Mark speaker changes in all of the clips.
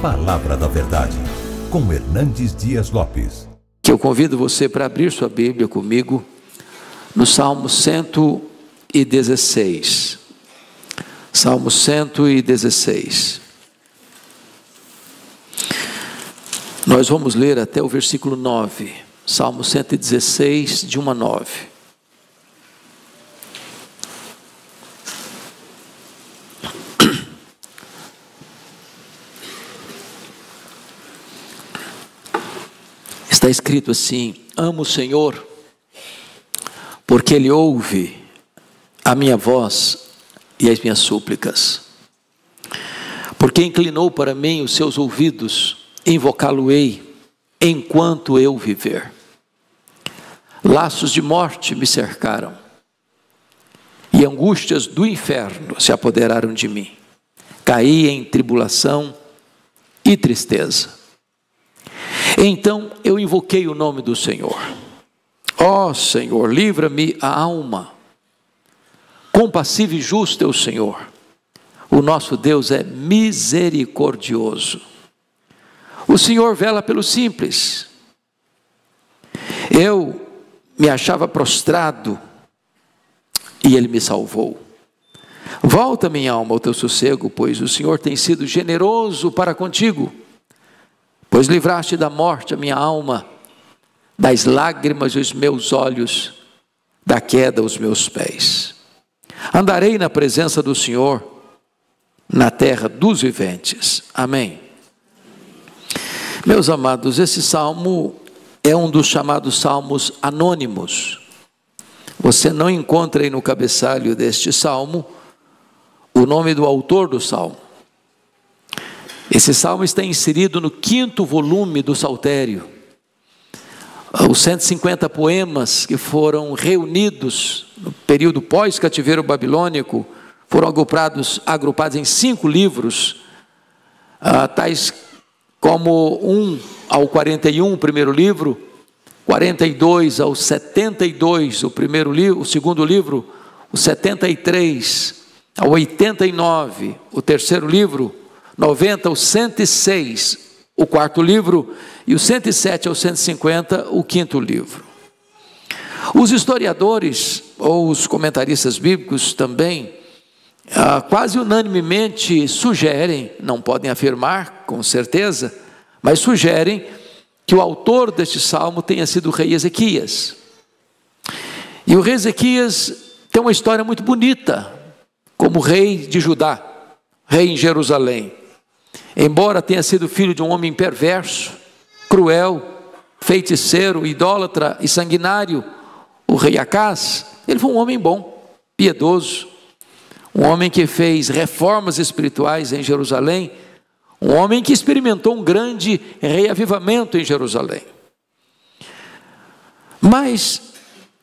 Speaker 1: Palavra da Verdade, com Hernandes Dias Lopes.
Speaker 2: Que eu convido você para abrir sua Bíblia comigo no Salmo 116. Salmo 116. Nós vamos ler até o versículo 9. Salmo 116, de 1 a 9. Está escrito assim: amo o Senhor, porque Ele ouve a minha voz e as minhas súplicas. Porque inclinou para mim os seus ouvidos, invocá-lo-ei enquanto eu viver. Laços de morte me cercaram, e angústias do inferno se apoderaram de mim. Caí em tribulação e tristeza. Então eu invoquei o nome do Senhor. Ó Senhor, livra-me a alma. Compassivo e justo é o Senhor. O nosso Deus é misericordioso. O Senhor vela pelo simples. Eu me achava prostrado e Ele me salvou. Volta, minha alma, ao teu sossego, pois o Senhor tem sido generoso para contigo. Pois livraste da morte a minha alma, das lágrimas os meus olhos, da queda os meus pés. Andarei na presença do Senhor, na terra dos viventes. Amém. Meus amados, esse salmo é um dos chamados salmos anônimos. Você não encontra aí no cabeçalho deste salmo o nome do autor do salmo. Esse salmo está inserido no 5º volume do Saltério. Os 150 poemas que foram reunidos no período pós-cativeiro babilônico foram agrupados em 5 livros, tais como 1 ao 41, o primeiro livro, 42 ao 72, o segundo livro, o 73 ao 89, o terceiro livro, 90 ao 106, o 4º livro, e o 107 ao 150, o 5º livro. Os historiadores, ou os comentaristas bíblicos também, quase unanimemente sugerem, não podem afirmar com certeza, mas sugerem que o autor deste salmo tenha sido o rei Ezequias. E o rei Ezequias tem uma história muito bonita, como rei de Judá, rei em Jerusalém. Embora tenha sido filho de um homem perverso, cruel, feiticeiro, idólatra e sanguinário, o rei Acás, ele foi um homem bom, piedoso, um homem que fez reformas espirituais em Jerusalém, um homem que experimentou um grande reavivamento em Jerusalém. Mas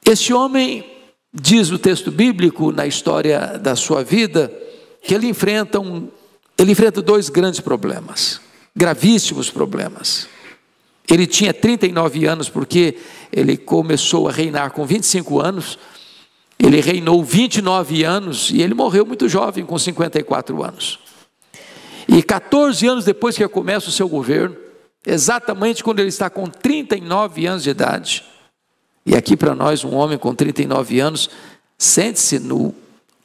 Speaker 2: esse homem, diz o texto bíblico na história da sua vida, que ele enfrenta 2 grandes problemas, gravíssimos problemas. Ele tinha 39 anos, porque ele começou a reinar com 25 anos, ele reinou 29 anos, e ele morreu muito jovem, com 54 anos. E 14 anos depois que começa o seu governo, exatamente quando ele está com 39 anos de idade, e aqui para nós, um homem com 39 anos, sente-se no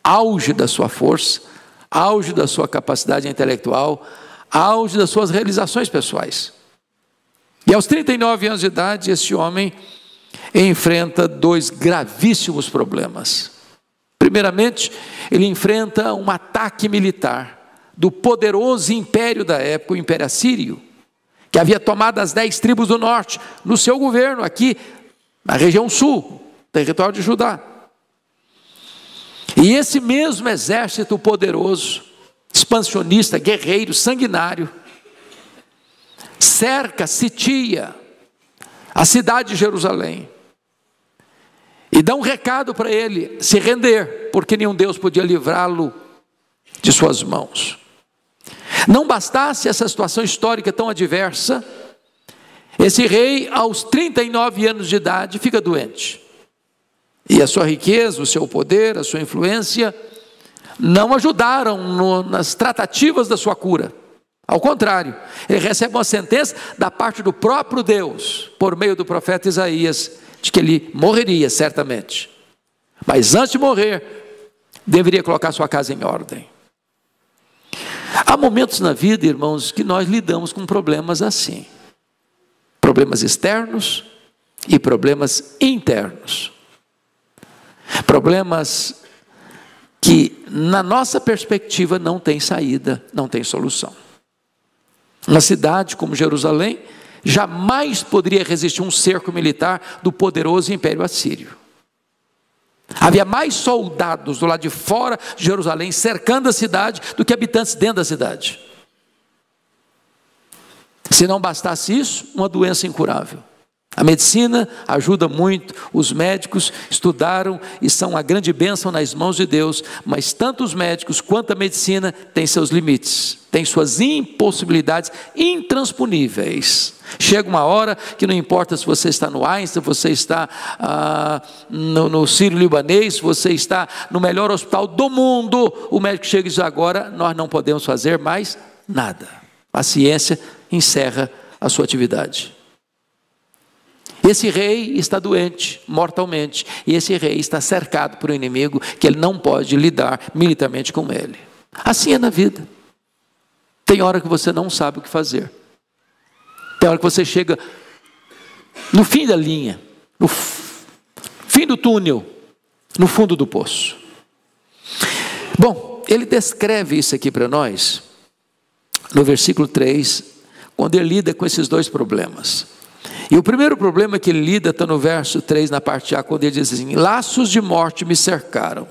Speaker 2: auge da sua força, auge da sua capacidade intelectual, auge das suas realizações pessoais. E aos 39 anos de idade, esse homem enfrenta 2 gravíssimos problemas. Primeiramente, ele enfrenta um ataque militar do poderoso império da época, o Império Assírio, que havia tomado as 10 tribos do norte, no seu governo, aqui na região sul, território de Judá. E esse mesmo exército poderoso, expansionista, guerreiro, sanguinário, cerca, sitia a cidade de Jerusalém, e dá um recado para ele se render, porque nenhum Deus podia livrá-lo de suas mãos. Não bastasse essa situação histórica tão adversa, esse rei, aos 39 anos de idade, fica doente. E a sua riqueza, o seu poder, a sua influência, não ajudaram nas tratativas da sua cura. Ao contrário, ele recebe uma sentença da parte do próprio Deus, por meio do profeta Isaías, de que ele morreria certamente. Mas antes de morrer, deveria colocar sua casa em ordem. Há momentos na vida, irmãos, que nós lidamos com problemas assim. Problemas externos e problemas internos. Problemas que, na nossa perspectiva, não tem saída, não tem solução. Uma cidade como Jerusalém jamais poderia resistir a um cerco militar do poderoso Império Assírio. Havia mais soldados do lado de fora de Jerusalém cercando a cidade do que habitantes dentro da cidade. Se não bastasse isso, uma doença incurável. A medicina ajuda muito, os médicos estudaram e são uma grande bênção nas mãos de Deus, mas tanto os médicos quanto a medicina têm seus limites, têm suas impossibilidades intransponíveis. Chega uma hora que não importa se você está no Einstein, se você está no Sírio-Libanês, se você está no melhor hospital do mundo, o médico chega e diz: agora nós não podemos fazer mais nada. A ciência encerra a sua atividade. Esse rei está doente, mortalmente, e esse rei está cercado por um inimigo que ele não pode lidar militarmente com ele. Assim é na vida. Tem hora que você não sabe o que fazer. Tem hora que você chega no fim da linha, no fim do túnel, no fundo do poço. Bom, ele descreve isso aqui para nós, no versículo 3, quando ele lida com esses dois problemas. E o primeiro problema que ele lida está no verso 3, na parte A, quando ele diz assim: laços de morte me cercaram.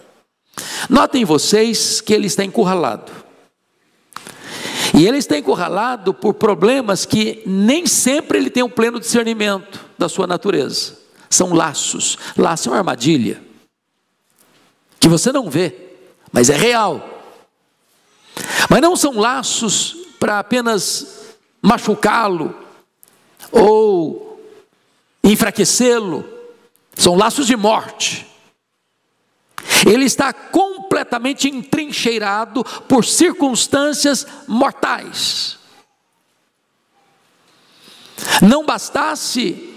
Speaker 2: Notem vocês que ele está encurralado. E ele está encurralado por problemas que nem sempre ele tem o pleno discernimento da sua natureza. São laços. Laço é uma armadilha que você não vê, mas é real. Mas não são laços para apenas machucá-lo ou enfraquecê-lo. São laços de morte. Ele está completamente entrincheirado por circunstâncias mortais. Não bastasse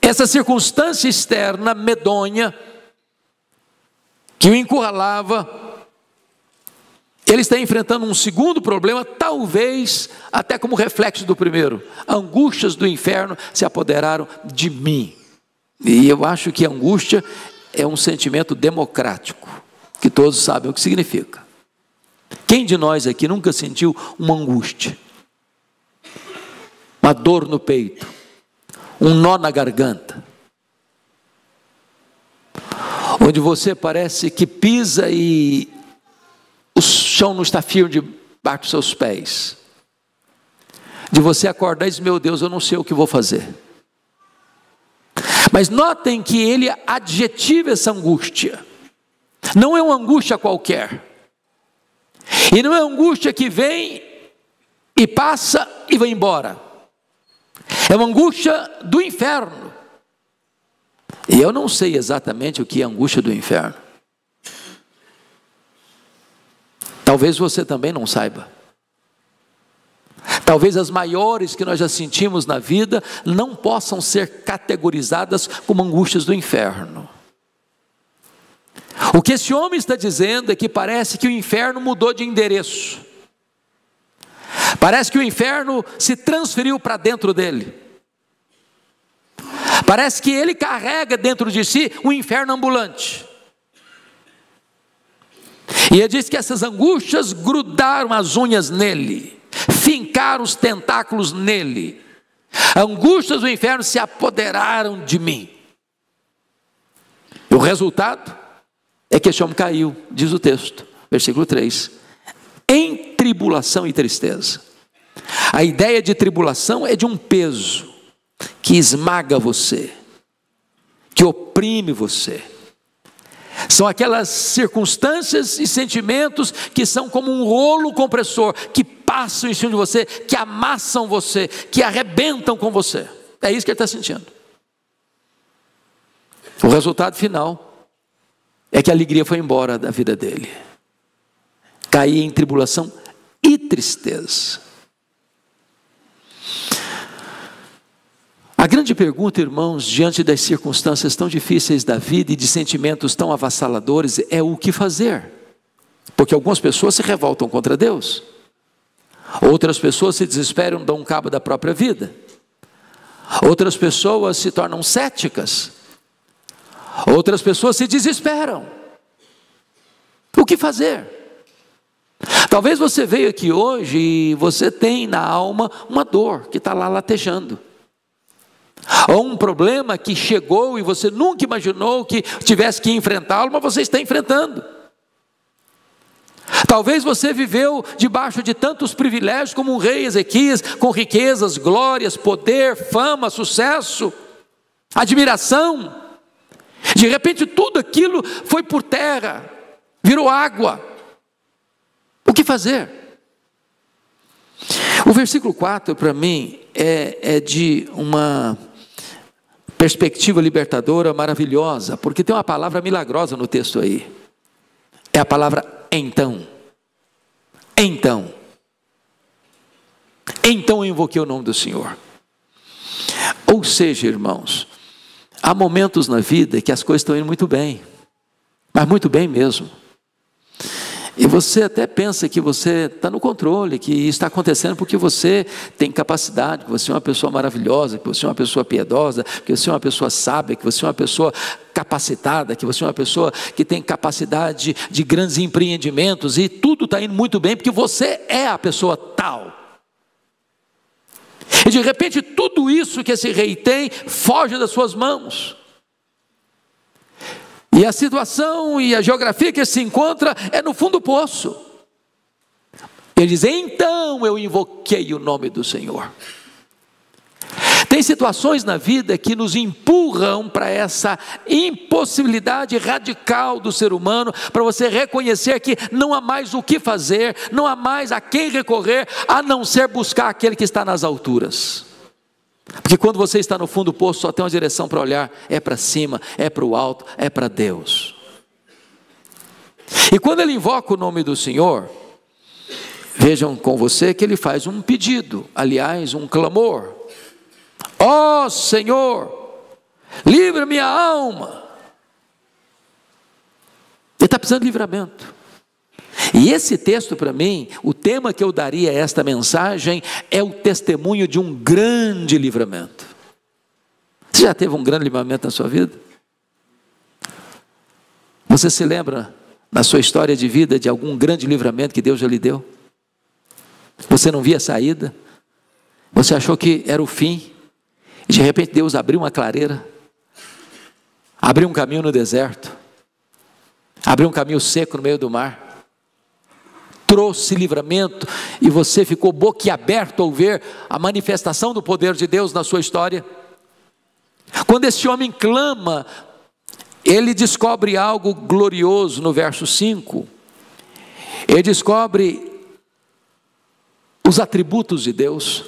Speaker 2: essa circunstância externa medonha que o encurralava, ele está enfrentando um segundo problema, talvez até como reflexo do primeiro. Angústias do inferno se apoderaram de mim. E eu acho que angústia é um sentimento democrático, que todos sabem o que significa. Quem de nós aqui nunca sentiu uma angústia? Uma dor no peito, um nó na garganta, onde você parece que pisa e o chão não está firme debaixo dos seus pés, de você acordar e dizer: meu Deus, eu não sei o que vou fazer. Mas notem que ele adjetiva essa angústia. Não é uma angústia qualquer, e não é uma angústia que vem e passa e vai embora. É uma angústia do inferno. E eu não sei exatamente o que é angústia do inferno. Talvez você também não saiba. Talvez as maiores que nós já sentimos na vida não possam ser categorizadas como angústias do inferno. O que esse homem está dizendo é que parece que o inferno mudou de endereço. Parece que o inferno se transferiu para dentro dele. Parece que ele carrega dentro de si um inferno ambulante. E ele diz que essas angústias grudaram as unhas nele, fincaram os tentáculos nele. Angústias do inferno se apoderaram de mim. E o resultado é que esse homem caiu, diz o texto, versículo 3, em tribulação e tristeza. A ideia de tribulação é de um peso que esmaga você, que oprime você. São aquelas circunstâncias e sentimentos que são como um rolo compressor, que passam em cima de você, que amassam você, que arrebentam com você. É isso que ele está sentindo. O resultado final é que a alegria foi embora da vida dele. Caí em tribulação e tristeza. grande pergunta, irmãos, diante das circunstâncias tão difíceis da vida e de sentimentos tão avassaladores, é o que fazer. Porque algumas pessoas se revoltam contra Deus, outras pessoas se desesperam, dão cabo da própria vida, outras pessoas se tornam céticas, outras pessoas se desesperam. O que fazer? Talvez você veio aqui hoje e você tem na alma uma dor que está lá latejando, ou um problema que chegou e você nunca imaginou que tivesse que enfrentá-lo, mas você está enfrentando. Talvez você viveu debaixo de tantos privilégios como um rei Ezequias, com riquezas, glórias, poder, fama, sucesso, admiração. De repente tudo aquilo foi por terra, virou água. O que fazer? O versículo 4 para mim é de uma perspectiva libertadora maravilhosa, porque tem uma palavra milagrosa no texto aí. É a palavra então. Então eu invoquei o nome do Senhor. Ou seja, irmãos, há momentos na vida que as coisas estão indo muito bem, mas muito bem mesmo. E você até pensa que você está no controle, que isso está acontecendo porque você tem capacidade, que você é uma pessoa maravilhosa, que você é uma pessoa piedosa, que você é uma pessoa sábia, que você é uma pessoa capacitada, que você é uma pessoa que tem capacidade de grandes empreendimentos, e tudo está indo muito bem porque você é a pessoa tal. E de repente tudo isso que esse rei tem foge das suas mãos. E a situação e a geografia que ele se encontra é no fundo do poço. Ele diz, então eu invoquei o nome do Senhor. Tem situações na vida que nos empurram para essa impossibilidade radical do ser humano, para você reconhecer que não há mais o que fazer, não há mais a quem recorrer, a não ser buscar aquele que está nas alturas. Porque quando você está no fundo do poço, só tem uma direção para olhar, é para cima, é para o alto, é para Deus. E quando ele invoca o nome do Senhor, vejam com você que ele faz um pedido, aliás, um clamor. Ó Senhor, livra minha alma. Ele está precisando de livramento. E esse texto para mim, o tema que eu daria a esta mensagem é o testemunho de um grande livramento. Você já teve um grande livramento na sua vida? Você se lembra na sua história de vida de algum grande livramento que Deus já lhe deu? Você não via saída? Você achou que era o fim? E de repente Deus abriu uma clareira, abriu um caminho no deserto, abriu um caminho seco no meio do mar, trouxe livramento, e você ficou boquiaberto ao ver a manifestação do poder de Deus na sua história. Quando esse homem clama, ele descobre algo glorioso no verso 5, ele descobre os atributos de Deus,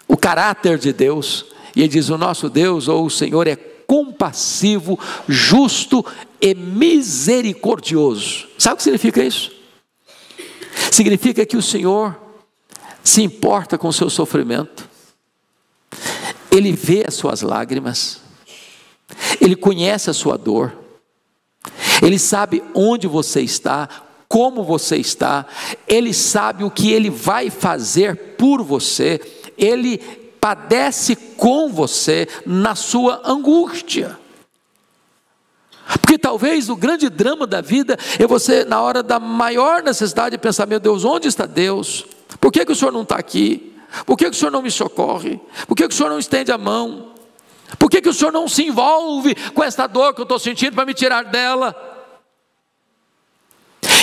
Speaker 2: o caráter de Deus, e ele diz, o nosso Deus, ou o Senhor, é compassivo, justo e misericordioso. Sabe o que significa isso? Significa que o Senhor se importa com o seu sofrimento, Ele vê as suas lágrimas, Ele conhece a sua dor, Ele sabe onde você está, como você está, Ele sabe o que Ele vai fazer por você, Ele padece com você na sua angústia. Porque talvez o grande drama da vida é você, na hora da maior necessidade, pensar, meu Deus, onde está Deus? Por que o Senhor não está aqui? Por que o Senhor não me socorre? Por que o Senhor não estende a mão? Por que o Senhor não se envolve com essa dor que eu estou sentindo para me tirar dela?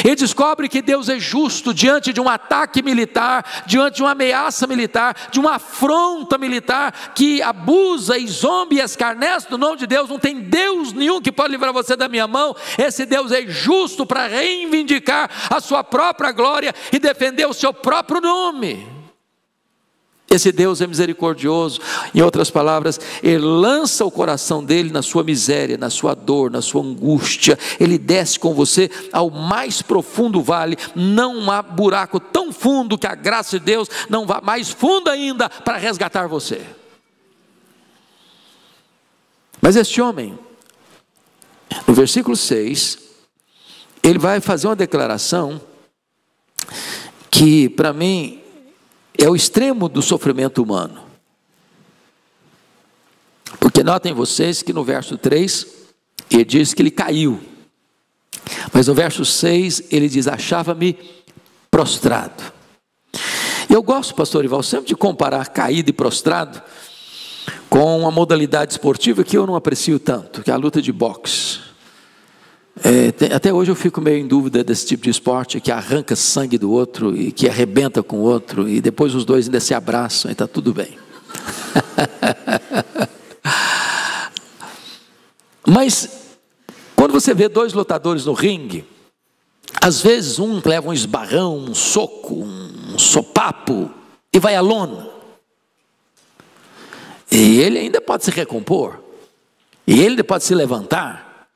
Speaker 2: Ele descobre que Deus é justo diante de um ataque militar, diante de uma ameaça militar, de uma afronta militar, que abusa e zomba e escarnece do nome de Deus. Não tem Deus nenhum que pode livrar você da minha mão. Esse Deus é justo para reivindicar a sua própria glória e defender o seu próprio nome. Esse Deus é misericordioso. Em outras palavras, Ele lança o coração dele na sua miséria, na sua dor, na sua angústia. Ele desce com você ao mais profundo vale. Não há buraco tão fundo que a graça de Deus não vá mais fundo ainda para resgatar você. Mas este homem, no versículo 6, ele vai fazer uma declaração que para mim é o extremo do sofrimento humano. Porque notem vocês que no verso 3, ele diz que ele caiu. Mas no verso 6, ele diz, achava-me prostrado. Eu gosto, pastor Ival, sempre de comparar caído e prostrado com uma modalidade esportiva que eu não aprecio tanto, que é a luta de boxe. Até hoje eu fico meio em dúvida desse tipo de esporte, que arranca sangue do outro e que arrebenta com o outro, e depois os dois ainda se abraçam e está tudo bem. Mas quando você vê dois lutadores no ringue, às vezes um leva um esbarrão, um soco, um sopapo e vai à lona. E ele ainda pode se recompor, e ele ainda pode se levantar,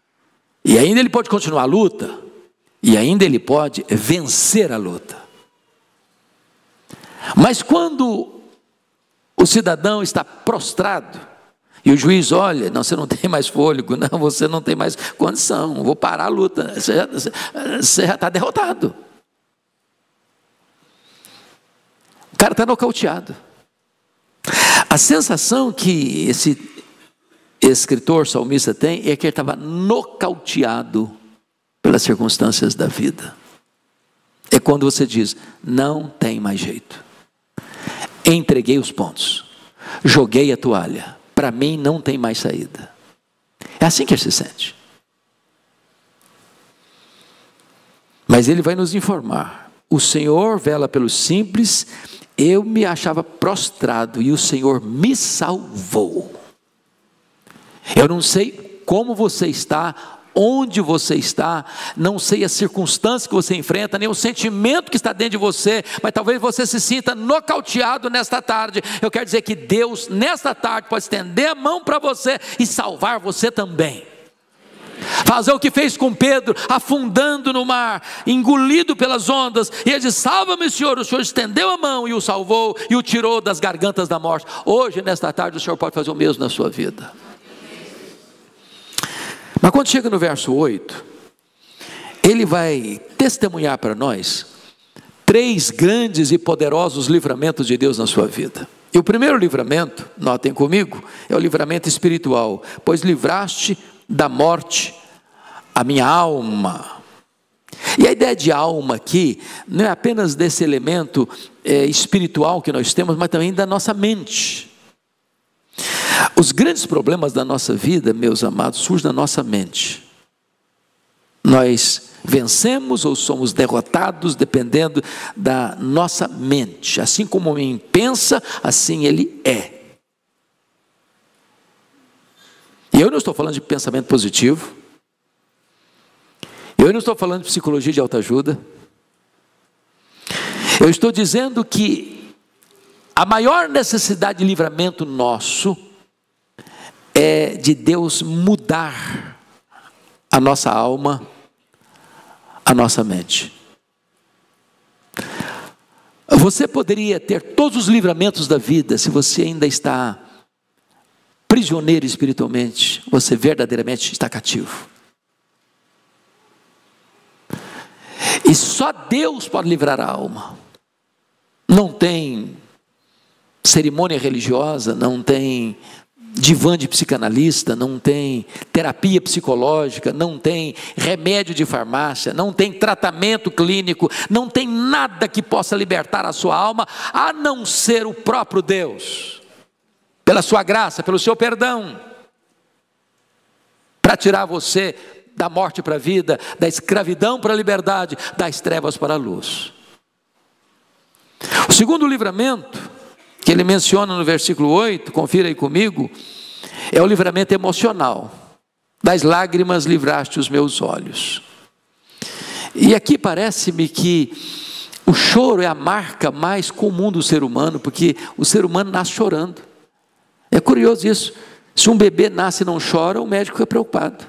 Speaker 2: e ainda ele pode continuar a luta, e ainda ele pode vencer a luta. Mas quando o cidadão está prostrado, e o juiz olha, não, você não tem mais fôlego, não, você não tem mais condição, vou parar a luta, você já está derrotado. O cara está nocauteado. A sensação que esse escritor salmista tem é que ele estava nocauteado pelas circunstâncias da vida. É quando você diz, não tem mais jeito. Entreguei os pontos, joguei a toalha, para mim não tem mais saída. É assim que ele se sente. Mas ele vai nos informar, o Senhor vela pelos simples, eu me achava prostrado e o Senhor me salvou. Eu não sei como você está, onde você está, não sei a circunstância que você enfrenta, nem o sentimento que está dentro de você, mas talvez você se sinta nocauteado nesta tarde. Eu quero dizer que Deus, nesta tarde, pode estender a mão para você e salvar você também. Fazer o que fez com Pedro, afundando no mar, engolido pelas ondas, e ele disse, salva-me Senhor, o Senhor estendeu a mão e o salvou, e o tirou das gargantas da morte. Hoje, nesta tarde, o Senhor pode fazer o mesmo na sua vida. Mas quando chega no verso 8, ele vai testemunhar para nós 3 grandes e poderosos livramentos de Deus na sua vida. E o primeiro livramento, notem comigo, é o livramento espiritual, pois livraste da morte a minha alma. E a ideia de alma aqui, não é apenas desse elemento espiritual que nós temos, mas também da nossa mente. Os grandes problemas da nossa vida, meus amados, surgem da nossa mente. Nós vencemos ou somos derrotados dependendo da nossa mente. Assim como o homem pensa, assim ele é. E eu não estou falando de pensamento positivo. Eu não estou falando de psicologia de autoajuda. Eu estou dizendo que a maior necessidade de livramento nosso é de Deus mudar a nossa alma, a nossa mente. Você poderia ter todos os livramentos da vida se você ainda está prisioneiro espiritualmente, você verdadeiramente está cativo. E só Deus pode livrar a alma. Não tem cerimônia religiosa, não tem divã de psicanalista, não tem terapia psicológica, não tem remédio de farmácia, não tem tratamento clínico, não tem nada que possa libertar a sua alma, a não ser o próprio Deus, pela sua graça, pelo seu perdão, para tirar você da morte para a vida, da escravidão para a liberdade, das trevas para a luz. O segundo livramento que ele menciona no versículo 8, confira aí comigo, é o livramento emocional. Das lágrimas livraste os meus olhos. E aqui parece-me que o choro é a marca mais comum do ser humano, porque o ser humano nasce chorando. É curioso isso. Se um bebê nasce e não chora, o médico fica preocupado.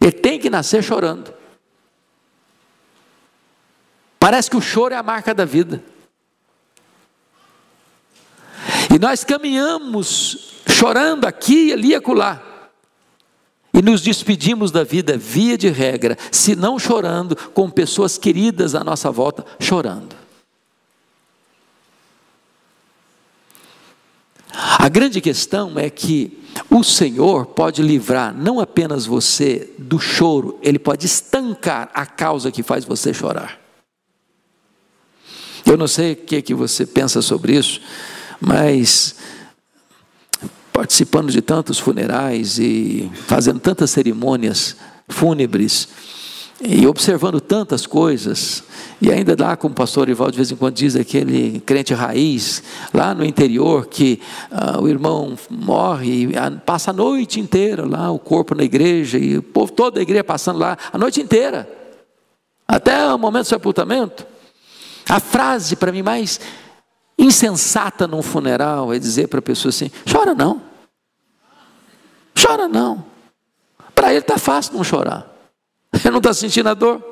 Speaker 2: Ele tem que nascer chorando. Parece que o choro é a marca da vida. E nós caminhamos chorando aqui e ali e acolá. E nos despedimos da vida, via de regra, se não chorando, com pessoas queridas à nossa volta, chorando. A grande questão é que o Senhor pode livrar não apenas você do choro, Ele pode estancar a causa que faz você chorar. Eu não sei o que você pensa sobre isso, mas participando de tantos funerais e fazendo tantas cerimônias fúnebres e observando tantas coisas, e ainda lá, como o pastor Ivaldo de vez em quando diz, aquele crente raiz, lá no interior, que o irmão morre e passa a noite inteira lá, o corpo na igreja, e o povo, toda a igreja passando lá, a noite inteira, até o momento do sepultamento. A frase para mim mais insensata num funeral é dizer para a pessoa assim: chora não, chora não. Para ele está fácil não chorar, ele não está sentindo a dor.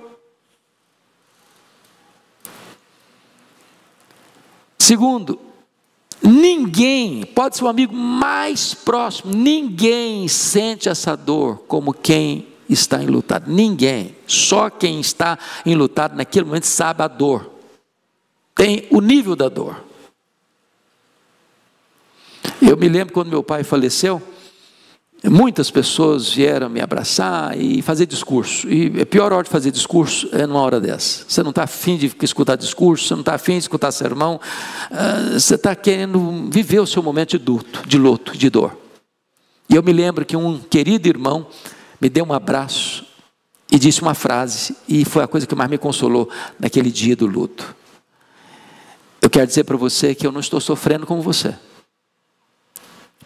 Speaker 2: Segundo, ninguém, pode ser o amigo mais próximo, ninguém sente essa dor como quem está enlutado. Ninguém, só quem está enlutado naquele momento sabe a dor, tem o nível da dor. Eu me lembro quando meu pai faleceu, muitas pessoas vieram me abraçar e fazer discurso, e a pior hora de fazer discurso é numa hora dessa. Você não está afim de escutar discurso, você não está afim de escutar sermão, você está querendo viver o seu momento de luto, de dor. E eu me lembro que um querido irmão me deu um abraço e disse uma frase, e foi a coisa que mais me consolou naquele dia do luto. Eu quero dizer para você que eu não estou sofrendo como você,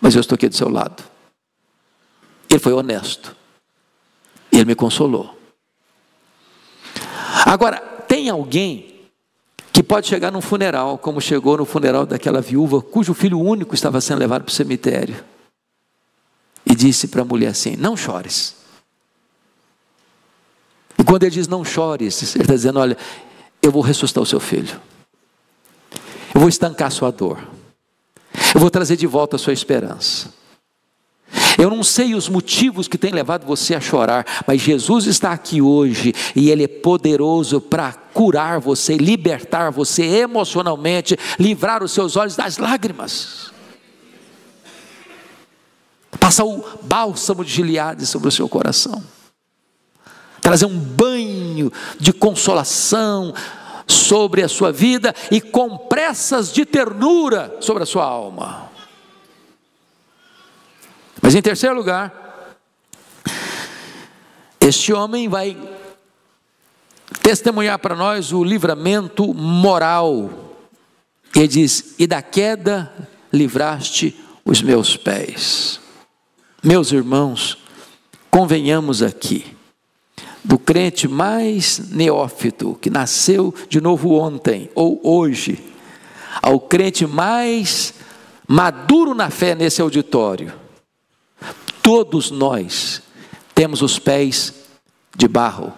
Speaker 2: mas eu estou aqui do seu lado. Ele foi honesto, ele me consolou. Agora, tem alguém que pode chegar num funeral, como chegou no funeral daquela viúva, cujo filho único estava sendo levado para o cemitério, e disse para a mulher assim: não chores. E quando ele diz não chores, ele está dizendo: olha, eu vou ressuscitar o seu filho, eu vou estancar a sua dor, eu vou trazer de volta a sua esperança. Eu não sei os motivos que têm levado você a chorar, mas Jesus está aqui hoje e Ele é poderoso para curar você, libertar você emocionalmente, livrar os seus olhos das lágrimas, passar o bálsamo de Gileade sobre o seu coração, trazer um banho de consolação sobre a sua vida e compressas de ternura sobre a sua alma. Mas em terceiro lugar, este homem vai testemunhar para nós o livramento moral. Ele diz: e da queda livraste os meus pés. Meus irmãos, convenhamos aqui, do crente mais neófito, que nasceu de novo ontem ou hoje, ao crente mais maduro na fé nesse auditório, todos nós temos os pés de barro.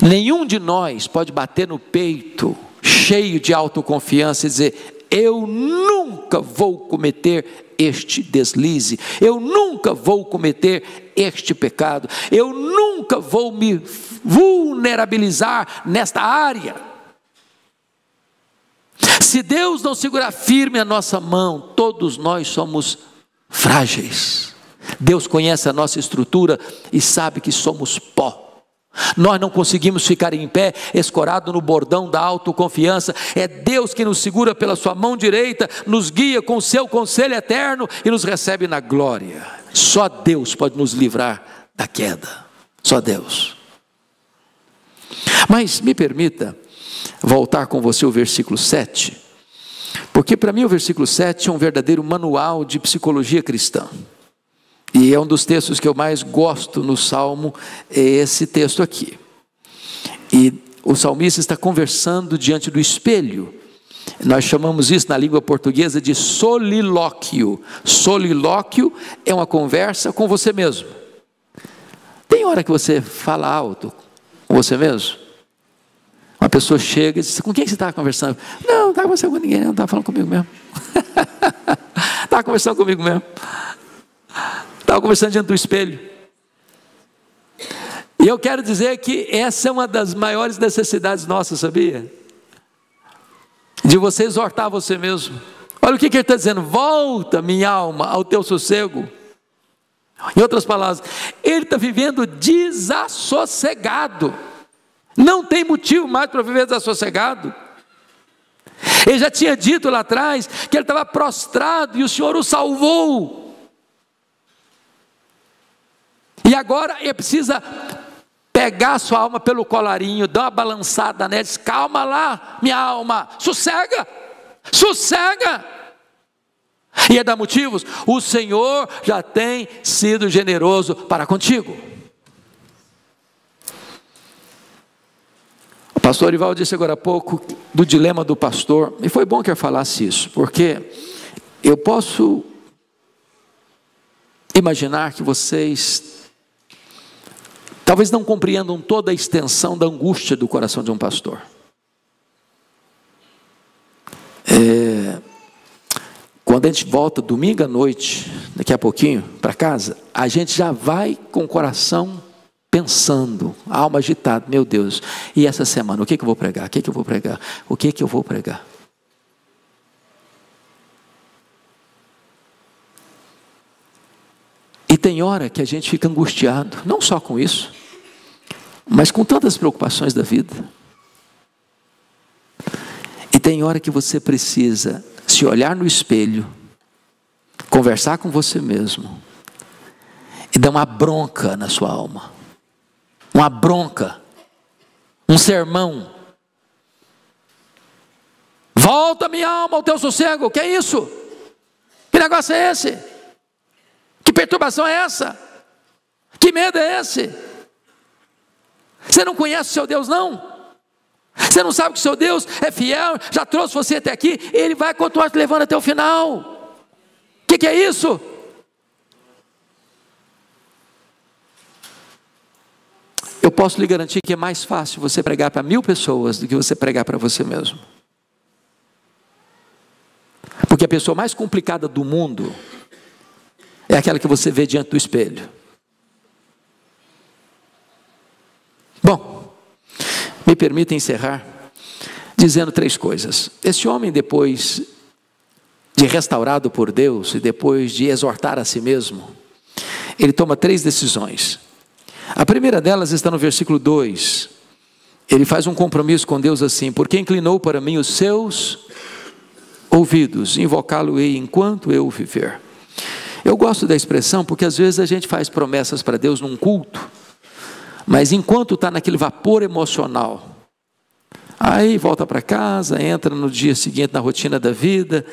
Speaker 2: Nenhum de nós pode bater no peito, cheio de autoconfiança, e dizer: eu nunca vou cometer este deslize, eu nunca vou cometer este pecado, eu nunca vou me vulnerabilizar nesta área. Se Deus não segurar firme a nossa mão, todos nós somos frágeis. Deus conhece a nossa estrutura e sabe que somos pó. Nós não conseguimos ficar em pé, escorado no bordão da autoconfiança. É Deus que nos segura pela sua mão direita, nos guia com o seu conselho eterno e nos recebe na glória. Só Deus pode nos livrar da queda, só Deus. Mas me permita voltar com você ao versículo 7, porque para mim o versículo 7 é um verdadeiro manual de psicologia cristã. E é um dos textos que eu mais gosto no Salmo, é esse texto aqui. E o salmista está conversando diante do espelho. Nós chamamos isso na língua portuguesa de solilóquio. Solilóquio é uma conversa com você mesmo. Tem hora que você fala alto com você mesmo? Uma pessoa chega e diz: com quem você está conversando? Não estava conversando com ninguém, não estava falando comigo mesmo. estava conversando comigo mesmo. Estava conversando diante do espelho. E eu quero dizer que essa é uma das maiores necessidades nossas, sabia? De você exortar você mesmo. Olha o que ele está dizendo: volta minha alma ao teu sossego. Em outras palavras, ele está vivendo desassossegado, não tem motivo mais para viver desassossegado. Ele já tinha dito lá atrás que ele estava prostrado e o Senhor o salvou, e agora ele precisa pegar a sua alma pelo colarinho, dar uma balançada nela, diz: calma lá minha alma, sossega, sossega. E é dar motivos: o Senhor já tem sido generoso para contigo. O pastor Ival disse agora há pouco do dilema do pastor, e foi bom que eu falasse isso, porque eu posso imaginar que vocês talvez não compreendam toda a extensão da angústia do coração de um pastor. Quando a gente volta domingo à noite, daqui a pouquinho, para casa, a gente já vai com o coração pensando, a alma agitada: meu Deus, e essa semana, o que eu vou pregar? O que eu vou pregar? O que eu vou pregar? E tem hora que a gente fica angustiado, não só com isso, mas com tantas preocupações da vida. E tem hora que você precisa se olhar no espelho, conversar com você mesmo e dar uma bronca na sua alma, uma bronca, um sermão. Volta minha alma ao teu sossego. O que é isso? Que negócio é esse? Que perturbação é essa? Que medo é esse? Você não conhece o seu Deus, não? Você não sabe que o seu Deus é fiel, já trouxe você até aqui, Ele vai continuar te levando até o final. O que é isso? Eu posso lhe garantir que é mais fácil você pregar para 1000 pessoas do que você pregar para você mesmo. Porque a pessoa mais complicada do mundo é aquela que você vê diante do espelho. Bom, me permita encerrar dizendo 3 coisas. Esse homem, depois de restaurado por Deus e depois de exortar a si mesmo, ele toma 3 decisões. A primeira delas está no versículo 2. Ele faz um compromisso com Deus assim: porque inclinou para mim os seus ouvidos, invocá-lo-ei enquanto eu viver. Eu gosto da expressão porque às vezes a gente faz promessas para Deus num culto, mas enquanto está naquele vapor emocional, aí volta para casa, entra no dia seguinte na rotina da vida,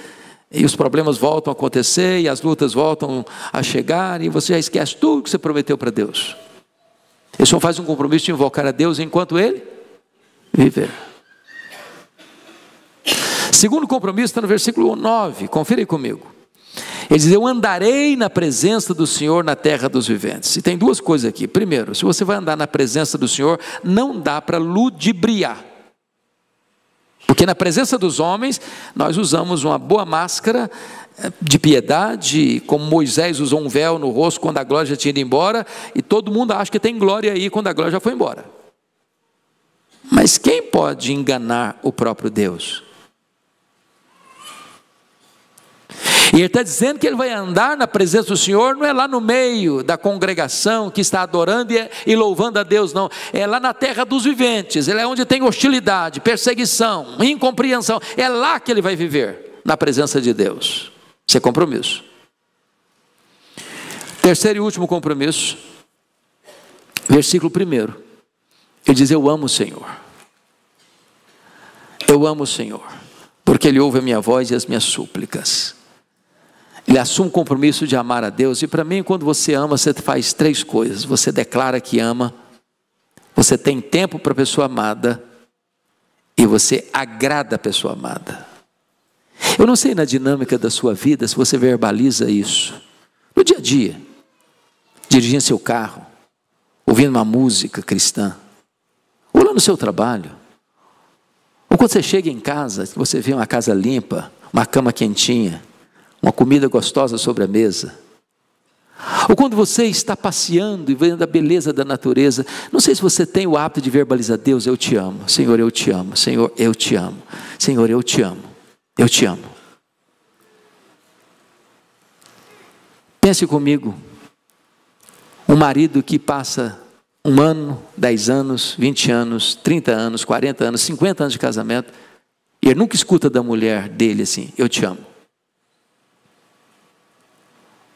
Speaker 2: e os problemas voltam a acontecer, e as lutas voltam a chegar, e você já esquece tudo que você prometeu para Deus. Esse homem faz um compromisso de invocar a Deus enquanto ele viver. Segundo compromisso está no versículo 9, confira aí comigo. Ele diz: eu andarei na presença do Senhor na terra dos viventes. E tem 2 coisas aqui. Primeiro, se você vai andar na presença do Senhor, não dá para ludibriar. Porque na presença dos homens, nós usamos uma boa máscara de piedade, como Moisés usou um véu no rosto quando a glória já tinha ido embora, e todo mundo acha que tem glória aí quando a glória já foi embora. Mas quem pode enganar o próprio Deus? E ele está dizendo que ele vai andar na presença do Senhor, não é lá no meio da congregação que está adorando e louvando a Deus, não. É lá na terra dos viventes, ele é onde tem hostilidade, perseguição, incompreensão. É lá que ele vai viver, na presença de Deus. Isso é compromisso. Terceiro e último compromisso, versículo 1. Ele diz: eu amo o Senhor. Eu amo o Senhor, porque Ele ouve a minha voz e as minhas súplicas. Ele assume o compromisso de amar a Deus. E para mim, quando você ama, você faz 3 coisas. Você declara que ama, você tem tempo para a pessoa amada, e você agrada a pessoa amada. Eu não sei na dinâmica da sua vida se você verbaliza isso no dia a dia, dirigindo seu carro, ouvindo uma música cristã, ou lá no seu trabalho, ou quando você chega em casa, você vê uma casa limpa, uma cama quentinha, uma comida gostosa sobre a mesa. Ou quando você está passeando e vendo a beleza da natureza, não sei se você tem o hábito de verbalizar: Deus, eu te amo, Senhor, eu te amo, Senhor, eu te amo, Senhor, eu te amo, eu te amo. Pense comigo, um marido que passa 1 ano, 10 anos, 20 anos, 30 anos, 40 anos, 50 anos de casamento, e ele nunca escuta da mulher dele assim: eu te amo.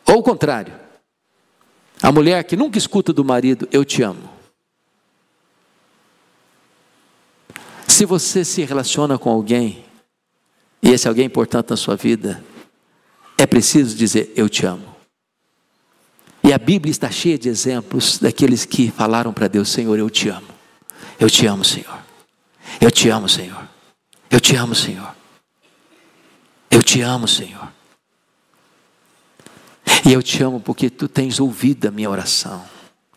Speaker 2: Ou o contrário, a mulher que nunca escuta do marido: eu te amo. Se você se relaciona com alguém, e esse alguém é importante na sua vida, é preciso dizer: eu te amo. E a Bíblia está cheia de exemplos daqueles que falaram para Deus: Senhor, eu te amo. Eu te amo, Senhor. Eu te amo, Senhor. Eu te amo, Senhor. Eu te amo, Senhor. E eu te amo porque tu tens ouvido a minha oração,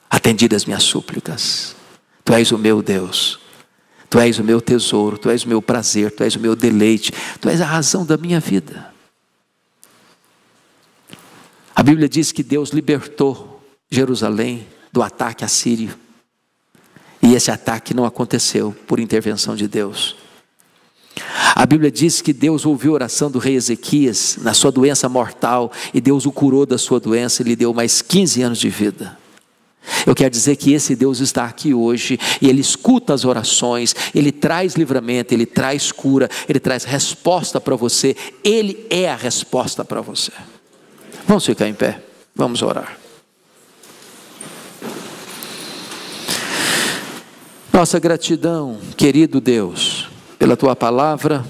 Speaker 2: atendido as minhas súplicas. Tu és o meu Deus. Tu és o meu tesouro. Tu és o meu prazer. Tu és o meu deleite. Tu és a razão da minha vida. A Bíblia diz que Deus libertou Jerusalém do ataque assírio. E esse ataque não aconteceu por intervenção de Deus. A Bíblia diz que Deus ouviu a oração do rei Ezequias na sua doença mortal, e Deus o curou da sua doença e lhe deu mais 15 anos de vida. Eu quero dizer que esse Deus está aqui hoje, e Ele escuta as orações, Ele traz livramento, Ele traz cura, Ele traz resposta para você. Ele é a resposta para você. Vamos ficar em pé, vamos orar. Nossa gratidão, querido Deus, pela Tua palavra.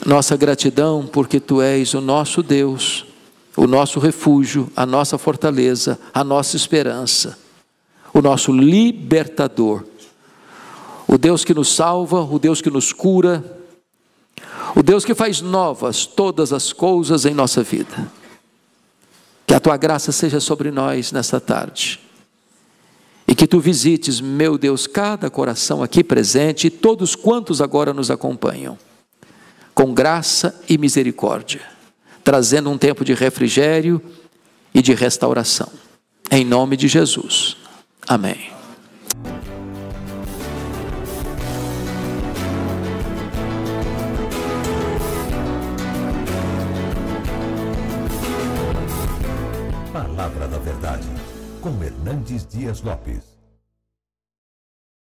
Speaker 2: Nossa gratidão porque Tu és o nosso Deus, o nosso refúgio, a nossa fortaleza, a nossa esperança, o nosso libertador, o Deus que nos salva, o Deus que nos cura, o Deus que faz novas todas as coisas em nossa vida. Que a Tua graça seja sobre nós nesta tarde. E que Tu visites, meu Deus, cada coração aqui presente e todos quantos agora nos acompanham, com graça e misericórdia, trazendo um tempo de refrigério e de restauração. Em nome de Jesus. Amém.
Speaker 1: Palavra da Verdade, com Hernandes Dias Lopes.